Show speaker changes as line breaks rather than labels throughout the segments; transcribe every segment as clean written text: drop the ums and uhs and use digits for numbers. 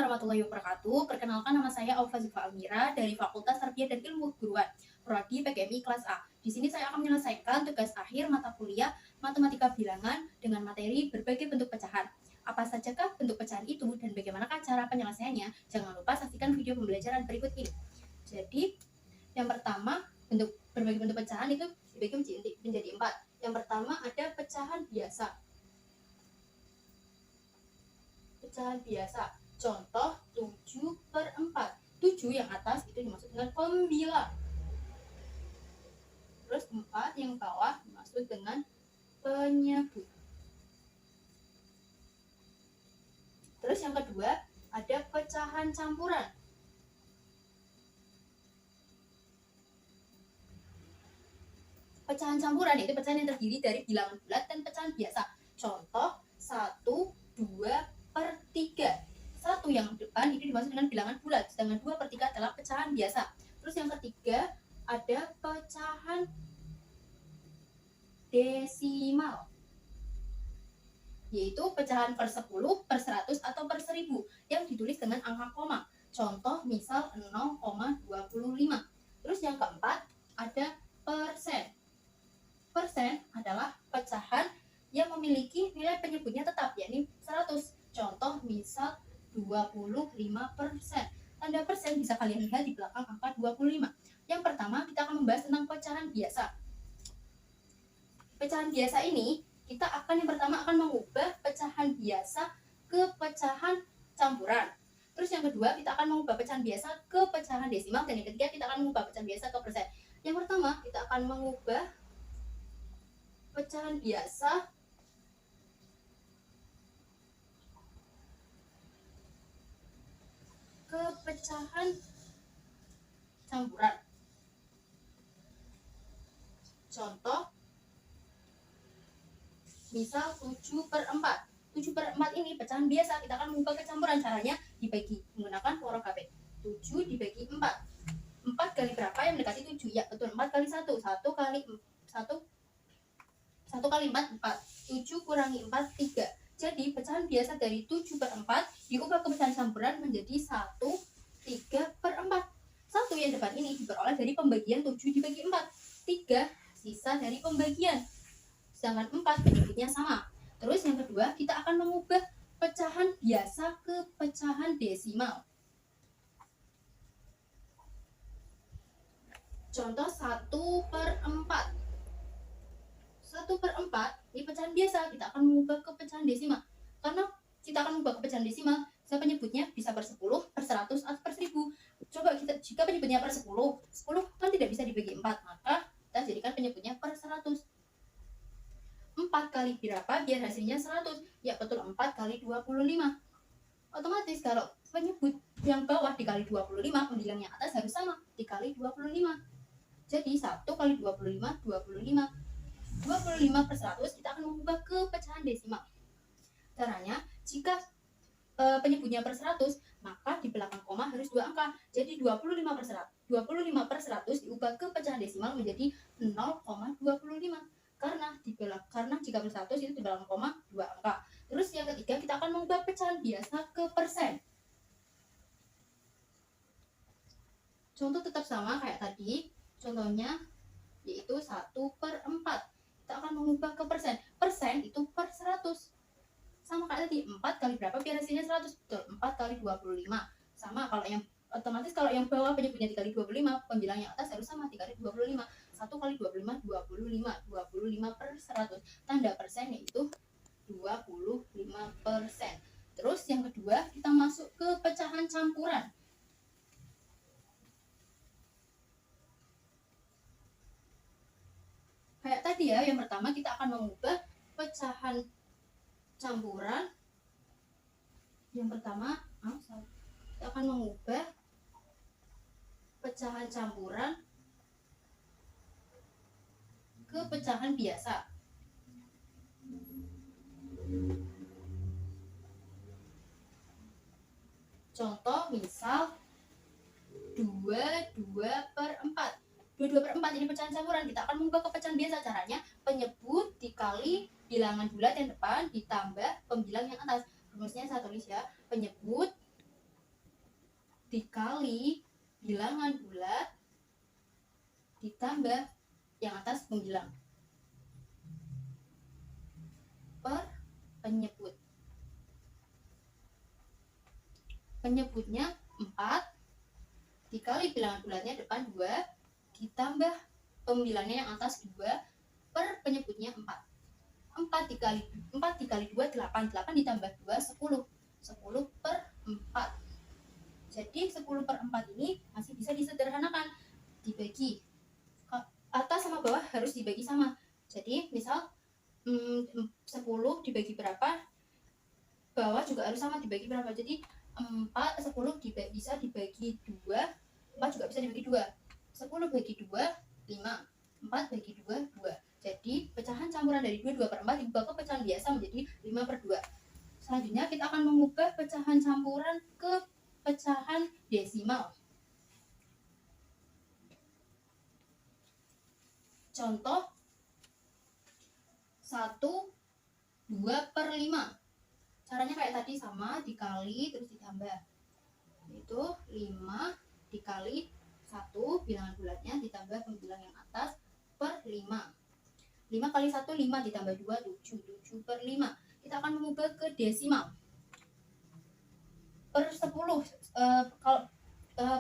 warahmatullahi wabarakatuh. Perkenalkan, nama saya Aufa Zifa Almira dari Fakultas Tarbiyah dan Ilmu Guruan, Prodi PGMI kelas A. Di sini saya akan menyelesaikan tugas akhir mata kuliah Matematika Bilangan dengan materi berbagai bentuk pecahan. Apa sajakah bentuk pecahan itu dan bagaimanakah cara penyelesaiannya? Jangan lupa saksikan video pembelajaran berikut ini. Jadi, yang pertama, berbagai bentuk pecahan itu dibagi menjadi 4. Yang pertama ada pecahan biasa. Pecahan biasa. Contoh 7/4. 7 yang atas itu dimaksud dengan pembilang. Terus 4 yang bawah dimaksud dengan penyebut. Terus yang kedua ada pecahan campuran. Pecahan campuran itu pecahan yang terdiri dari bilangan bulat dan pecahan biasa. Contoh 1/2/3. 1 yang depan itu dimaksud dengan bilangan bulat, sedangkan 2/3 adalah pecahan biasa. Terus yang ketiga ada pecahan desimal, yaitu pecahan per 10, per 100, atau per 1000 yang ditulis dengan angka koma. Contoh misal 0,25. Terus yang keempat ada persen. Persen adalah pecahan yang memiliki nilai penyebutnya tetap, yakni 100. Contoh misal 25%. Tanda persen bisa kalian lihat di belakang angka 25. Yang pertama kita akan membahas tentang pecahan biasa. Pecahan biasa ini kita akan yang pertama akan mengubah pecahan biasa ke pecahan campuran. Terus yang kedua kita akan mengubah pecahan biasa ke pecahan desimal, dan yang ketiga kita akan mengubah pecahan biasa ke persen. Yang pertama kita akan mengubah pecahan biasa ke pecahan campuran. Contoh misal 7/4. 7/4 ini pecahan biasa, kita akan mengubah ke campuran. Caranya dibagi menggunakan porogape. 7 dibagi 4. 4 kali berapa yang mendekati 7? Ya betul, 4 kali 1. 1 kali 4, 4. 7 kurangi 4, 3. Jadi pecahan biasa dari 7/4 diubah ke pecahan campuran menjadi 1/3/4. 1 yang depan ini diperoleh dari pembagian 7 dibagi 4. 3 sisa dari pembagian. Sedangkan 4 penyebutnya sama. Terus yang kedua kita akan mengubah pecahan biasa ke pecahan desimal. Contoh 1/4. 1/4 ini pecahan biasa, kita akan mengubah ke pecahan desimal. Karena kita akan mengubah ke pecahan desimal, saya penyebutnya bisa per 10, per 100, atau per 1000. Coba jika penyebutnya per 10, 10 kan tidak bisa dibagi 4, maka kita jadikan penyebutnya per 100. 4 kali berapa biar hasilnya 100? Ya betul, 4 kali 25. Otomatis kalau penyebut yang bawah dikali 25, pembilang yang atas harus sama, dikali 25. Jadi 1 kali 25, 25. 25/100 kita akan mengubah ke pecahan desimal. Caranya, jika penyebutnya per 100, maka di belakang koma harus 2 angka. Jadi 25/100 diubah ke pecahan desimal menjadi 0,25. Karena jika per 100 itu di belakang koma 2 angka. Terus yang ketiga kita akan mengubah pecahan biasa ke persen. Contoh tetap sama kayak tadi. Contohnya yaitu 1/4. Kita akan mengubah ke persen. Persen itu per 100. Sama kayak tadi, 4 kali berapa biar hasilnya 100? Betul, 4 kali 25. Sama kalau yang otomatis kalau yang bawah penyebutnya dikali 25, pembilang yang atas harus sama, dikali 25. 1 kali 25, 25. 25/100. Tanda persen yaitu 25%. Terus yang kedua kita masuk ke pecahan campuran. Kayak tadi ya, yang pertama kita akan mengubah pecahan campuran. Yang pertama kita akan mengubah pecahan campuran ke pecahan biasa. Contoh misal 22/4. 22/4 ini pecahan campuran, kita akan mengubah ke pecahan biasa. Caranya penyebut dikali bilangan bulat yang depan ditambah pembilang yang atas. Rumusnya saya tulis ya, penyebut dikali bilangan bulat ditambah yang atas pembilang per penyebut. Penyebutnya 4 dikali bilangan bulatnya depan 2 ditambah pembilangnya yang atas 2 per penyebutnya 4. 4 dikali 2 8 ditambah 2 10 per 4. Jadi 10 per 4 ini masih bisa disederhanakan, dibagi atas sama bawah harus dibagi sama. Jadi misal 10 dibagi berapa, bawah juga harus sama dibagi berapa. Jadi 10 bisa dibagi 2, 4 juga bisa dibagi 2. 10 bagi 2 5, 4 bagi 2 2. Jadi pecahan campuran dari 2 per 4 diubah ke pecahan biasa menjadi 5 per 2. Selanjutnya kita akan mengubah pecahan campuran ke pecahan desimal. Contoh 1 2 per 5. Caranya kayak tadi sama, dikali terus ditambah. Itu 5 dikali 1 bilangan bulatnya ditambah pembilang yang atas per 5. 5 kali 1 5 ditambah 2 7 per 5. Kita akan mengubah ke desimal. Per 10 kalau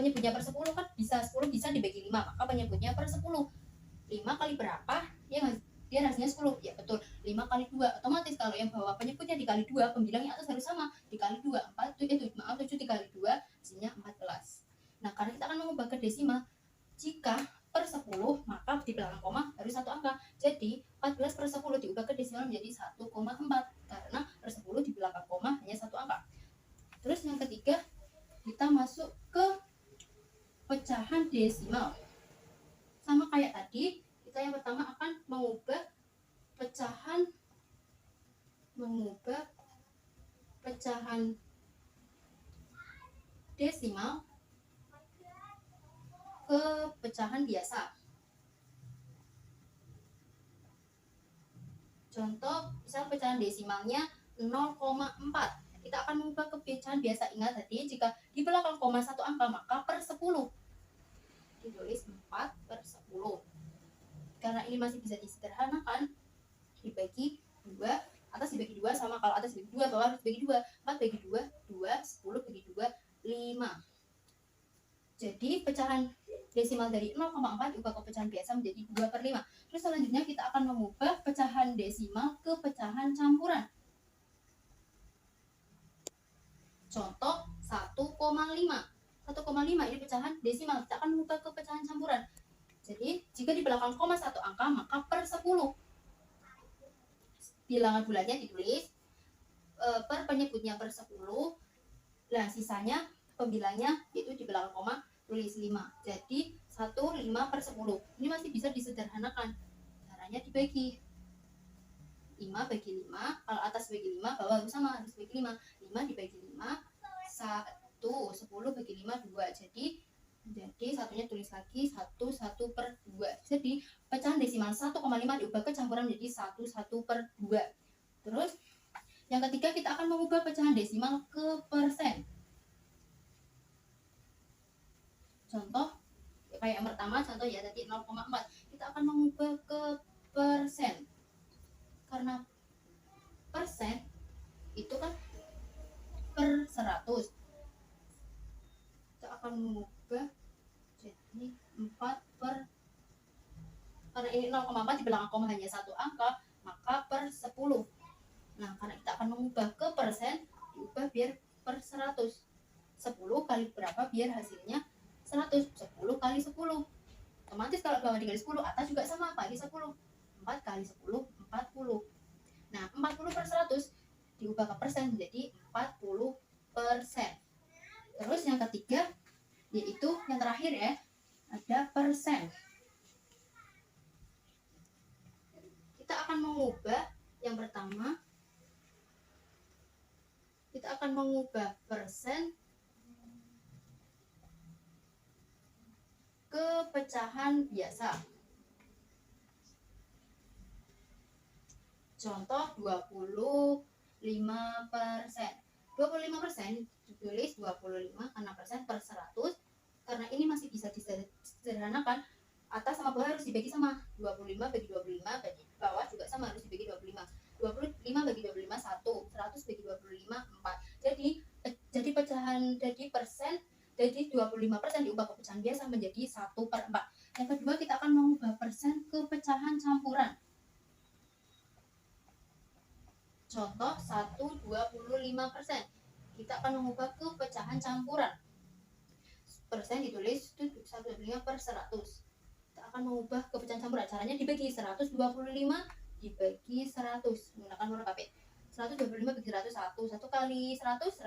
penyebutnya per 10 kan bisa 10 bisa dibagi 5, maka penyebutnya per 10. 5 kali berapa? Dia hasilnya 10. Ya betul, 5 kali 2. Otomatis kalau yang bawah penyebutnya dikali 2, pembilangnya atas harus sama. Dikali 2, 7 dikali 2, hasilnya 14. Nah, karena kita akan mengubah ke desimal, jika per 10, maka di belakang koma harus satu angka. Jadi, 14 per 10 diubah ke desimal menjadi 1,4. Karena per 10 di belakang koma hanya satu angka. Terus yang ketiga, kita masuk ke pecahan desimal. Sama kayak tadi, kita yang pertama akan mengubah pecahan desimal ke pecahan biasa. Contoh, misal pecahan desimalnya 0,4. Kita akan mengubah ke pecahan biasa. Ingat tadi, jika di belakang koma satu angka, maka per 10. Ditulis 4 per 10. Karena ini masih bisa disederhanakan, dibagi 2, atas dibagi 2 sama kalau atas dibagi 2, bawah harus dibagi 2. 4 bagi 2, 2, 10 bagi 2, 5. Jadi pecahan desimal dari 0,4 diubah ke pecahan biasa menjadi 2 per 5. Terus selanjutnya kita akan mengubah pecahan desimal ke pecahan campuran. Contoh 1,5. 1,5 ini pecahan desimal, kita akan mengubah ke pecahan campuran. Jadi jika di belakang koma satu angka, maka per 10. Bilangan bulatnya ditulis, per penyebutnya per 10. Nah, sisanya pembilangnya itu di belakang koma tulis 5. Jadi 1 5 per 10. Ini masih bisa disederhanakan. Caranya dibagi 5 bagi 5. Kalau atas bagi 5, bawah harus sama, harus bagi 5. 5 dibagi 5, 1, 10 bagi 5, 2. Jadi satunya tulis lagi 1 per 2. Jadi pecahan desimal 1,5 diubah ke campuran menjadi 1 per 2. Terus yang ketiga, kita akan mengubah pecahan desimal ke persen. Contoh kayak yang pertama, contoh ya tadi 0,4. Kita akan mengubah ke persen. Karena persen itu kan per 100. Kita akan mengubah jadi 4 per, karena ini 0,4 di belakang koma hanya satu angka, maka per 10. Nah, karena kita akan mengubah ke persen, diubah biar per 100. 10 kali berapa biar hasilnya 100. 10 kali 10. Otomatis kalau bawah dikali 10, atas juga sama, kali 10. 4 kali 10, 40. Nah, 40 per 100 diubah ke persen menjadi 40%. Terus yang ketiga, yaitu yang terakhir ya, ada persen. Kita akan mengubah yang pertama, kita akan mengubah persen ke pecahan biasa. Contoh 25%. 25% ditulis 25 karena persen per 100 karena ini masih bisa disederhanakan, atas sama bawah harus dibagi sama, 25 bagi 25, bagi bawah juga sama harus dibagi 25. 25 bagi 25 1, 100 bagi 25 4. Jadi pecahan, jadi persen, jadi 25% diubah ke pecahan biasa menjadi 1/4. Yang kedua, kita akan mengubah persen ke pecahan campuran. Contoh 1/25%. Kita akan mengubah ke pecahan campuran. Persen ditulis 1/5/100. Kita akan mengubah ke pecahan campuran. Caranya dibagi 125 dibagi 100 menggunakan huruf alfabet. 125 bagi 100 1 kali 100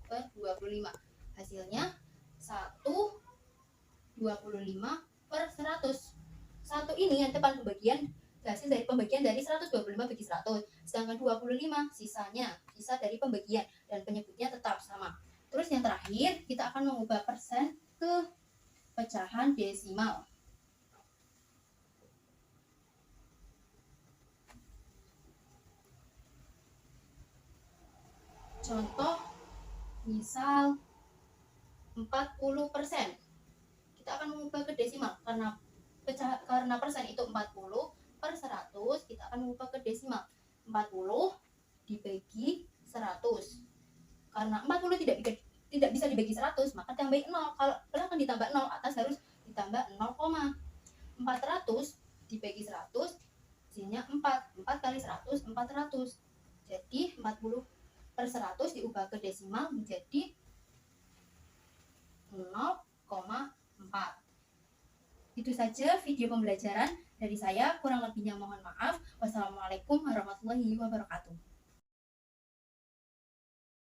per 25. Hasilnya 1/25/100. 1 ini yang tepat pembagian, hasil dari pembagian dari 125 bagi 100. Sedangkan 25 sisa dari pembagian, dan penyebutnya tetap sama. Terus yang terakhir, kita akan mengubah persen ke pecahan desimal. Contoh misal 40%. Kita akan mengubah ke desimal karena persen itu 40/100, kita akan mengubah ke desimal. 40 dibagi 100. Karena 40 tidak bisa dibagi 100, maka tambahin 0. Kalau akan ditambah 0, atas harus ditambah 0, 400 dibagi 100 hasilnya 4. 4 kali 100 400. Jadi 40/100 diubah ke desimal menjadi 0,4. Itu saja video pembelajaran dari saya, kurang lebihnya mohon maaf. Wassalamualaikum warahmatullahi wabarakatuh.